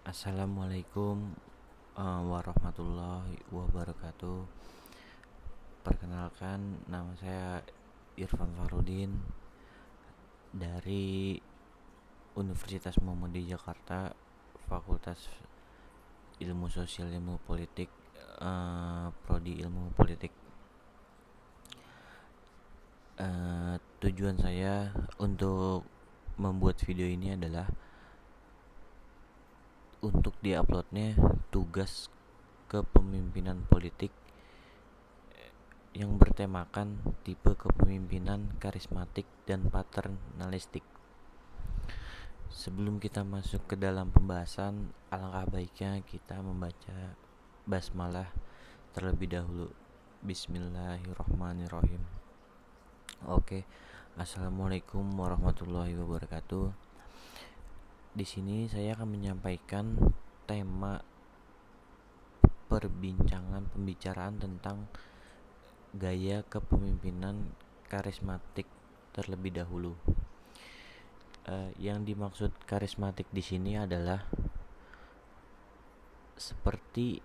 Assalamualaikum warahmatullahi wabarakatuh. Perkenalkan, nama saya Irfan Farudin dari Universitas Muhammadiyah Jakarta, Fakultas Ilmu Sosial Ilmu Politik, Prodi Ilmu Politik. Tujuan saya untuk membuat video ini adalah untuk diuploadnya tugas kepemimpinan politik yang bertemakan tipe kepemimpinan karismatik dan paternalistik. Sebelum kita masuk ke dalam pembahasan, alangkah baiknya kita membaca basmalah terlebih dahulu. Bismillahirrahmanirrahim. Oke, assalamualaikum warahmatullahi wabarakatuh. Di sini saya akan menyampaikan tema pembicaraan tentang gaya kepemimpinan karismatik terlebih dahulu. Yang dimaksud karismatik di sini adalah seperti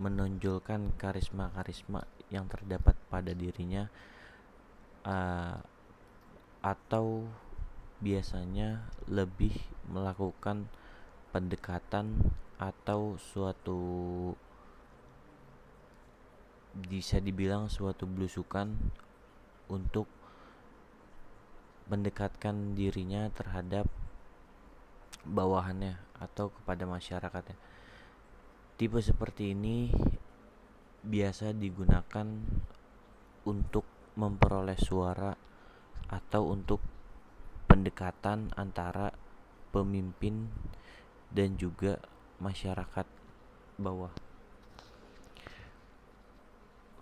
menonjolkan karisma-karisma yang terdapat pada dirinya, atau biasanya lebih melakukan pendekatan atau bisa dibilang suatu belusukan untuk mendekatkan dirinya terhadap bawahannya atau kepada masyarakatnya. Tipe seperti ini biasa digunakan untuk memperoleh suara atau untuk pendekatan antara pemimpin dan juga masyarakat bawah.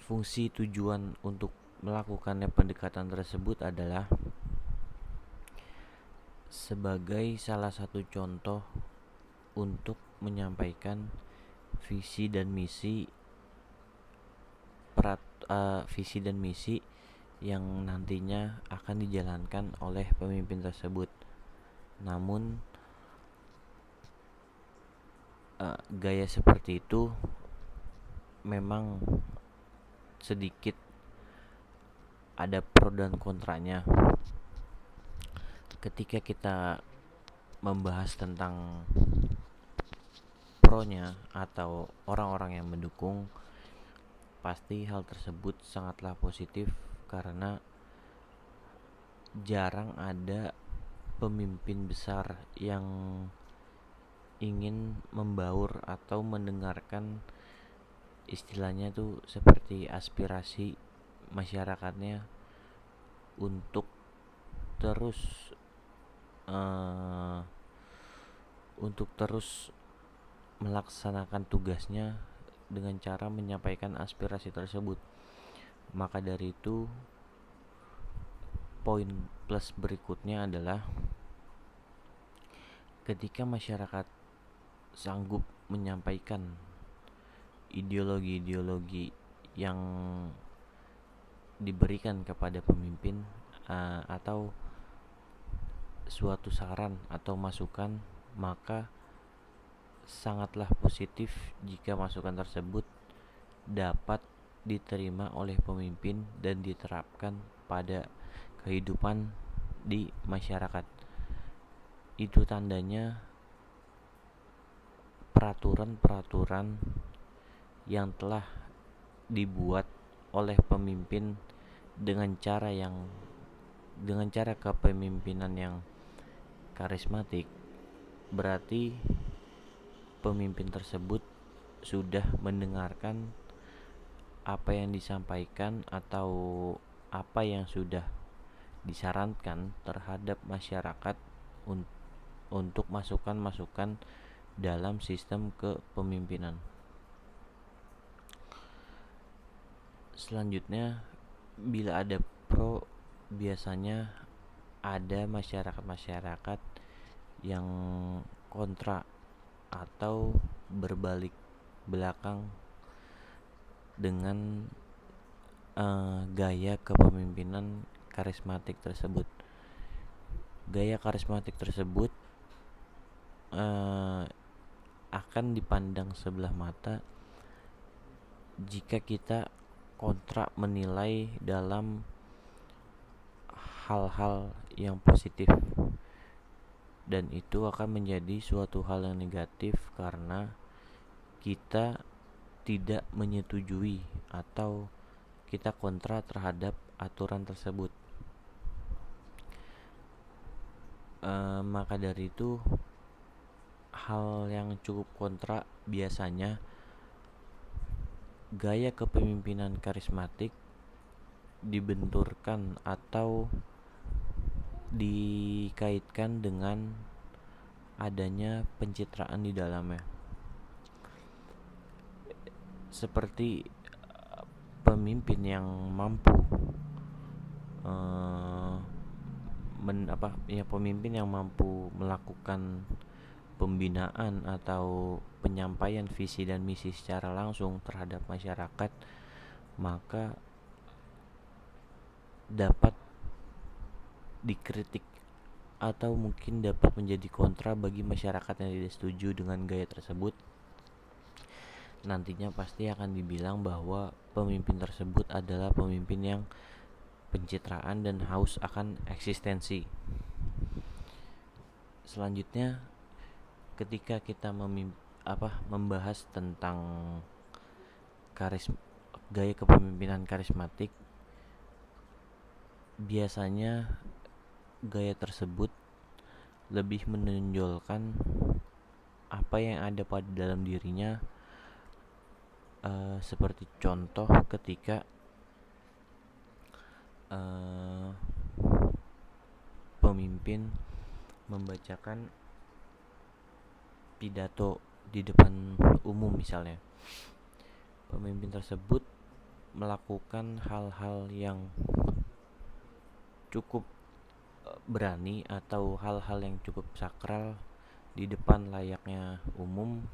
Fungsi tujuan untuk melakukannya pendekatan tersebut adalah sebagai salah satu contoh untuk menyampaikan visi dan misi yang nantinya akan dijalankan oleh pemimpin tersebut. Namun gaya seperti itu memang sedikit ada pro dan kontranya. Ketika kita membahas tentang pro-nya atau orang-orang yang mendukung, pasti hal tersebut sangatlah positif karena jarang ada pemimpin besar yang ingin membaur atau mendengarkan istilahnya tuh seperti aspirasi masyarakatnya untuk terus melaksanakan tugasnya dengan cara menyampaikan aspirasi tersebut. Maka dari itu, poin plus berikutnya adalah ketika masyarakat sanggup menyampaikan ideologi-ideologi yang diberikan kepada pemimpin, atau suatu saran atau masukan, maka sangatlah positif jika masukan tersebut dapat diterima oleh pemimpin dan diterapkan pada kehidupan di masyarakat. Itu tandanya peraturan-peraturan yang telah dibuat oleh pemimpin dengan cara kepemimpinan yang karismatik, berarti pemimpin tersebut sudah mendengarkan apa yang disampaikan atau apa yang sudah disarankan terhadap masyarakat untuk masukan-masukan dalam sistem kepemimpinan. Selanjutnya, bila ada pro, biasanya ada masyarakat-masyarakat yang kontra atau berbalik belakang dengan gaya kepemimpinan karismatik tersebut. Gaya karismatik tersebut eh, akan dipandang sebelah mata jika kita kontra menilai dalam hal-hal yang positif, dan itu akan menjadi suatu hal yang negatif karena kita tidak menyetujui atau kita kontra terhadap aturan tersebut. Maka dari itu, hal yang cukup kontra biasanya gaya kepemimpinan karismatik dibenturkan atau dikaitkan dengan adanya pencitraan di dalamnya, seperti pemimpin yang mampu pemimpin yang mampu melakukan pembinaan atau penyampaian visi dan misi secara langsung terhadap masyarakat, maka dapat dikritik atau mungkin dapat menjadi kontra bagi masyarakat yang tidak setuju dengan gaya tersebut. Nantinya pasti akan dibilang bahwa pemimpin tersebut adalah pemimpin yang pencitraan dan haus akan eksistensi. Selanjutnya, ketika kita membahas tentang gaya kepemimpinan karismatik, biasanya gaya tersebut lebih menonjolkan apa yang ada pada dalam dirinya, seperti contoh ketika pemimpin membacakan pidato di depan umum misalnya. Pemimpin tersebut melakukan hal-hal yang cukup berani atau hal-hal yang cukup sakral di depan layaknya umum.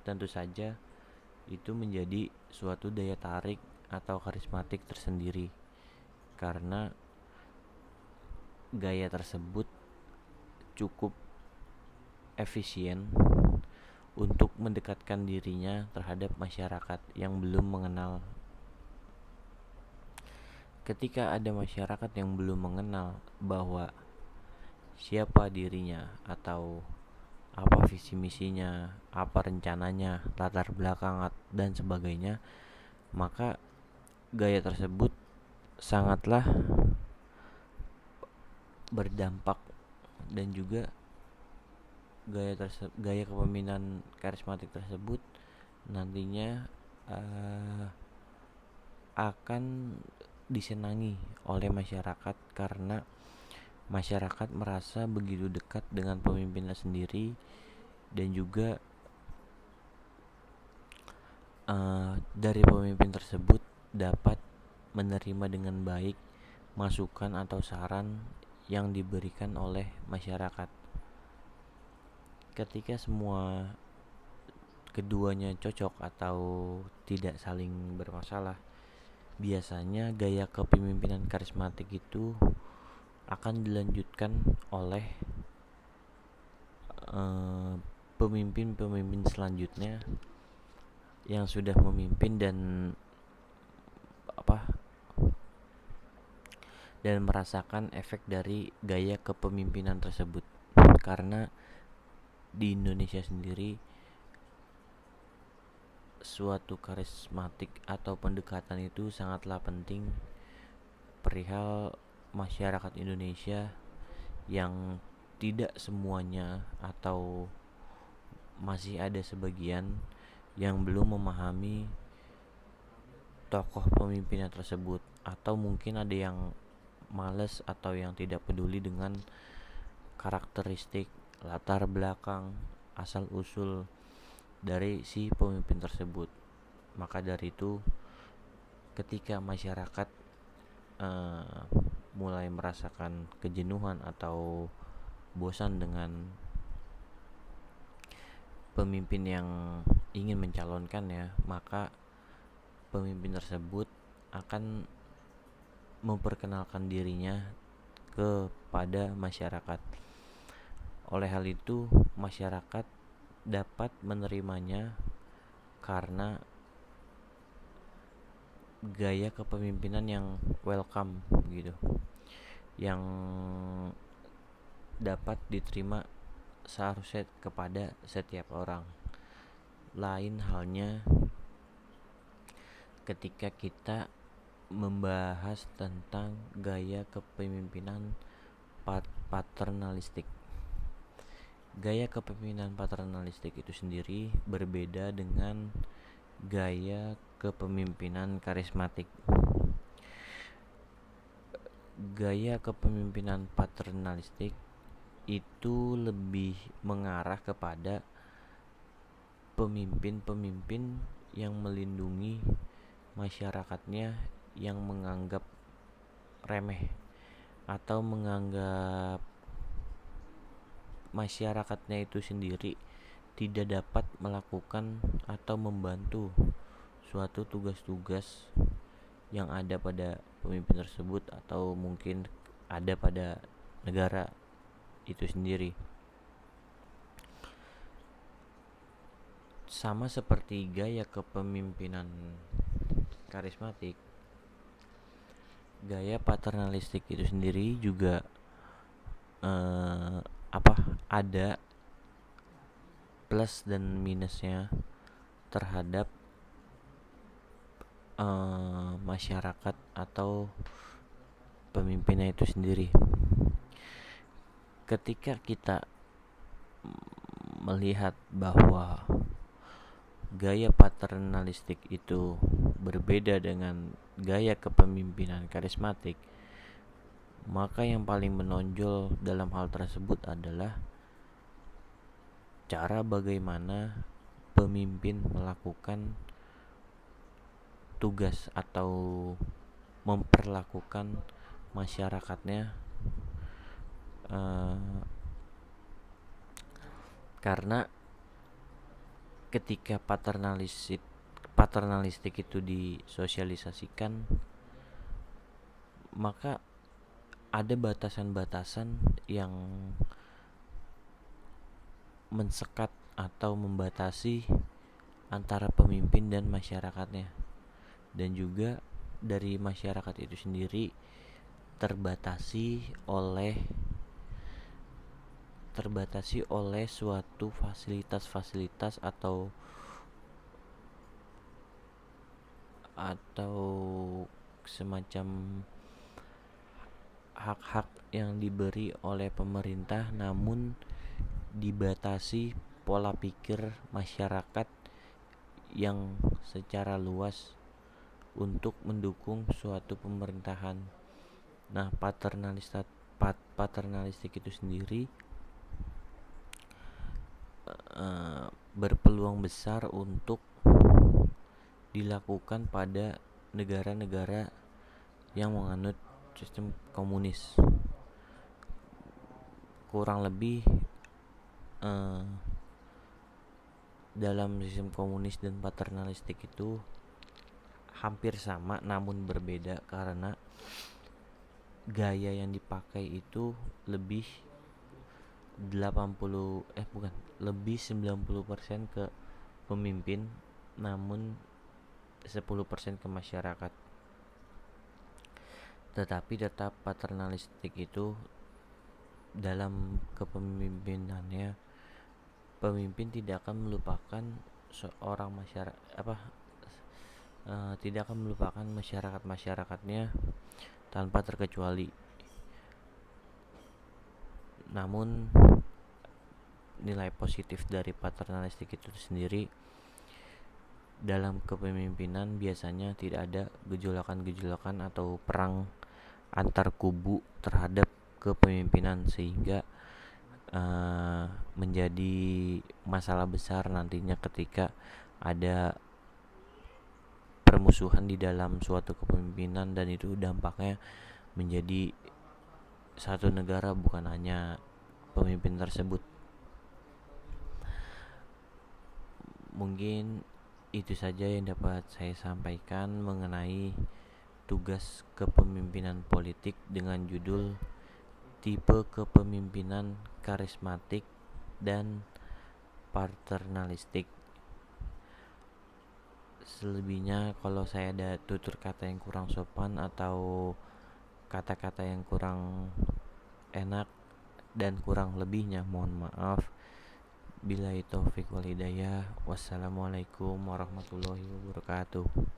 Tentu saja itu menjadi suatu daya tarik atau karismatik tersendiri, karena gaya tersebut cukup efisien untuk mendekatkan dirinya terhadap masyarakat yang belum mengenal. Ketika ada masyarakat yang belum mengenal bahwa siapa dirinya atau apa visi misinya, apa rencananya, latar belakang dan sebagainya, maka gaya tersebut sangatlah berdampak, dan juga gaya kepemimpinan karismatik tersebut nantinya akan disenangi oleh masyarakat karena masyarakat merasa begitu dekat dengan pemimpinnya sendiri, dan juga dari pemimpin tersebut dapat menerima dengan baik masukan atau saran yang diberikan oleh masyarakat. Ketika semua keduanya cocok atau tidak saling bermasalah, biasanya gaya kepemimpinan karismatik itu akan dilanjutkan oleh pemimpin-pemimpin selanjutnya yang sudah memimpin dan merasakan efek dari gaya kepemimpinan tersebut. Karena di Indonesia sendiri, suatu karismatik atau pendekatan itu sangatlah penting perihal masyarakat Indonesia yang tidak semuanya atau masih ada sebagian yang belum memahami tokoh pemimpinnya tersebut, atau mungkin ada yang malas atau yang tidak peduli dengan karakteristik, latar belakang, asal usul dari si pemimpin tersebut. Maka dari itu, ketika masyarakat mulai merasakan kejenuhan atau bosan dengan pemimpin yang ingin mencalonkannya, maka pemimpin tersebut akan memperkenalkan dirinya kepada masyarakat. Oleh hal itu, masyarakat dapat menerimanya karena gaya kepemimpinan yang welcome gitu, yang dapat diterima seharusnya kepada setiap orang. Lain halnya ketika kita membahas tentang gaya kepemimpinan paternalistik. Gaya kepemimpinan paternalistik itu sendiri berbeda dengan gaya kepemimpinan karismatik. Gaya kepemimpinan paternalistik itu lebih mengarah kepada pemimpin-pemimpin yang melindungi masyarakatnya yang menganggap remeh atau menganggap masyarakatnya itu sendiri tidak dapat melakukan atau membantu suatu tugas-tugas yang ada pada pemimpin tersebut atau mungkin ada pada negara itu sendiri. Sama seperti gaya kepemimpinan karismatik, gaya paternalistik itu sendiri juga ada plus dan minusnya terhadap masyarakat atau pemimpinnya itu sendiri. Ketika kita melihat bahwa gaya paternalistik itu berbeda dengan gaya kepemimpinan karismatik, maka yang paling menonjol dalam hal tersebut adalah cara bagaimana pemimpin melakukan tugas atau memperlakukan masyarakatnya, karena ketika paternalistik itu disosialisasikan, maka ada batasan-batasan yang mensekat atau membatasi antara pemimpin dan masyarakatnya, dan juga dari masyarakat itu sendiri terbatasi oleh suatu fasilitas-fasilitas atau semacam hak-hak yang diberi oleh pemerintah, namun dibatasi pola pikir masyarakat yang secara luas untuk mendukung suatu pemerintahan. Nah, paternalistik itu sendiri berpeluang besar untuk dilakukan pada negara-negara yang menganut sistem komunis. Kurang lebih dalam sistem komunis dan paternalistik itu hampir sama namun berbeda, karena gaya yang dipakai itu lebih 90% ke pemimpin, namun 10% ke masyarakat. Tetapi tetap paternalistik itu dalam kepemimpinannya, pemimpin tidak akan melupakan seorang tidak akan melupakan masyarakatnya tanpa terkecuali. Namun nilai positif dari paternalistik itu sendiri, dalam kepemimpinan biasanya tidak ada gejolakan atau perang antar kubu terhadap kepemimpinan, sehingga menjadi masalah besar nantinya ketika ada permusuhan di dalam suatu kepemimpinan, dan itu dampaknya menjadi satu negara, bukan hanya pemimpin tersebut. Mungkin itu saja yang dapat saya sampaikan mengenai tugas kepemimpinan politik dengan judul tipe kepemimpinan karismatik dan paternalistik. Selebihnya kalau saya ada tutur kata yang kurang sopan atau kata-kata yang kurang enak dan kurang lebihnya mohon maaf. Billahi taufik wal hidayah. Wassalamualaikum warahmatullahi wabarakatuh.